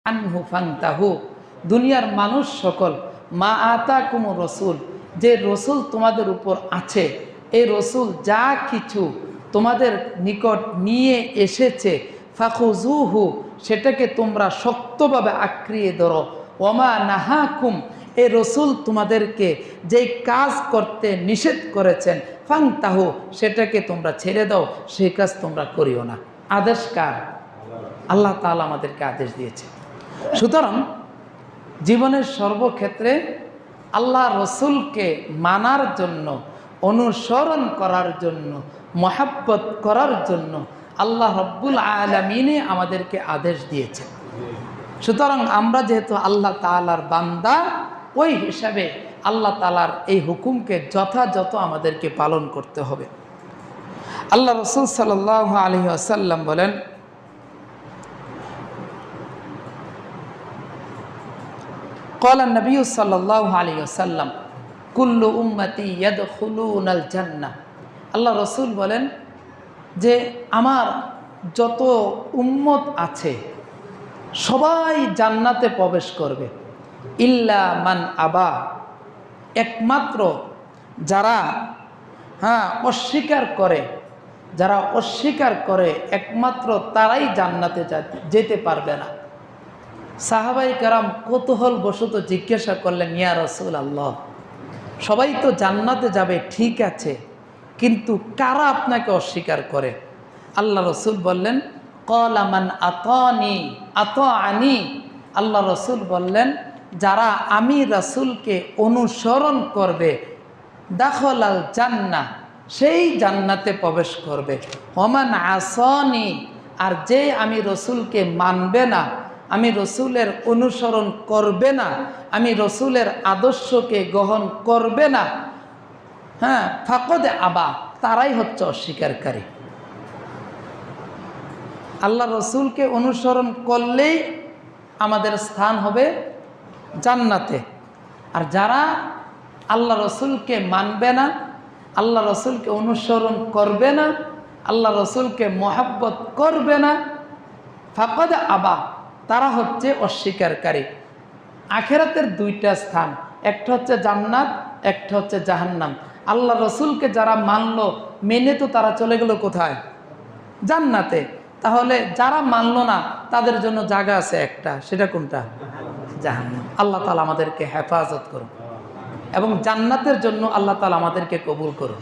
আনহু ফান্তাহু, দুনিয়ার মানুষ সকল মা আতাকুমুর রসুল, যে রসুল তোমাদের উপর আছে, এই রসুল যা কিছু তোমাদের নিকট নিয়ে এসেছে ফাখুজুহু, সেটাকে তোমরা শক্তভাবে আঁকড়িয়ে ধরো। ওমা নাহাকুম, এই রসুল তোমাদেরকে যেই কাজ করতে নিষেধ করেছেন ফান্তাহু, সেটাকে তোমরা ছেড়ে দাও, সেই কাজ তোমরা করিও না। আদেশ কার? আল্লাহ তাআলা আমাদেরকে আদেশ দিয়েছে। সুতরাং জীবনের সর্বক্ষেত্রে আল্লাহ রসুলকে মানার জন্য, অনুসরণ করার জন্য, মহাব্বত করার জন্য আল্লাহ রব্বুল আলামিনে আমাদেরকে আদেশ দিয়েছে। সুতরাং আমরা যেহেতু আল্লাহ তাআলার বান্দা, ওই হিসাবে আল্লাহ তাআলার এই হুকুমকে যথাযথ আমাদেরকে পালন করতে হবে। আল্লাহ রসুল সাল্লাল্লাহু আলাইহি ওয়াসাল্লাম বলেন, قال النبي صلى الله عليه وسلم كل উম্মতি ইয়াদখুলুনাল জান্নাহ। আল্লাহ রসুল বলেন যে আমার যত উম্মত আছে সবাই জান্নাতে প্রবেশ করবে, ইল্লা মান আবা, একমাত্র যারা অস্বীকার করে, যারা অস্বীকার করে একমাত্র তারাই জান্নাতে যেতে পারবে না। সাহাবাই কেরাম কৌতূহল বশত জিজ্ঞাসা করলেন, ইয়া রাসূলুল্লাহ, সবাই তো জান্নাতে যাবে ঠিক আছে, কিন্তু কারা আপনাকে অস্বীকার করে? আল্লাহ রসুল বললেন, ক্বালা মান আতানি আতাআনি, আল্লাহ রসুল বললেন যারা আমি রাসূলকে অনুসরণ করবে, দাখলাল জান্নাহ, সেই জান্নাতে প্রবেশ করবে। ওমান আসানি, আর যে আমি রসুলকে মানবে না, আমি রসুলের অনুসরণ করবে না, আমি রসুলের আদর্শকে গ্রহণ করবে না, ফাকদ আবা, তারাই হচ্ছে অস্বীকারী। আল্লাহ রসুলকে অনুসরণ করলেই আমাদের স্থান হবে জান্নাতে। আর যারা আল্লাহ রসুলকে মানবে না, আল্লাহ রসুলকে অনুসরণ করবে না, আল্লাহ রসুলকে মহাব্বত করবে না, ফাকদ আবা, তারা হচ্ছে অস্বীকারী। আখেরাতের দুইটা স্থান, একটা হচ্ছে জান্নাত, একটা হচ্ছে জাহান্নাম। আল্লাহ রসুলকে যারা মানলো, মেনে তো তারা চলে গেল কোথায়? জান্নাতে। তাহলে যারা মানলো না তাদের জন্য জায়গা আছে একটা, সেটা কোনটা? জাহান্নাম। আল্লাহ তাআলা আমাদেরকে হেফাজত করুন এবং জান্নাতের জন্য আল্লাহ তাআলা আমাদেরকে কবুল করুন।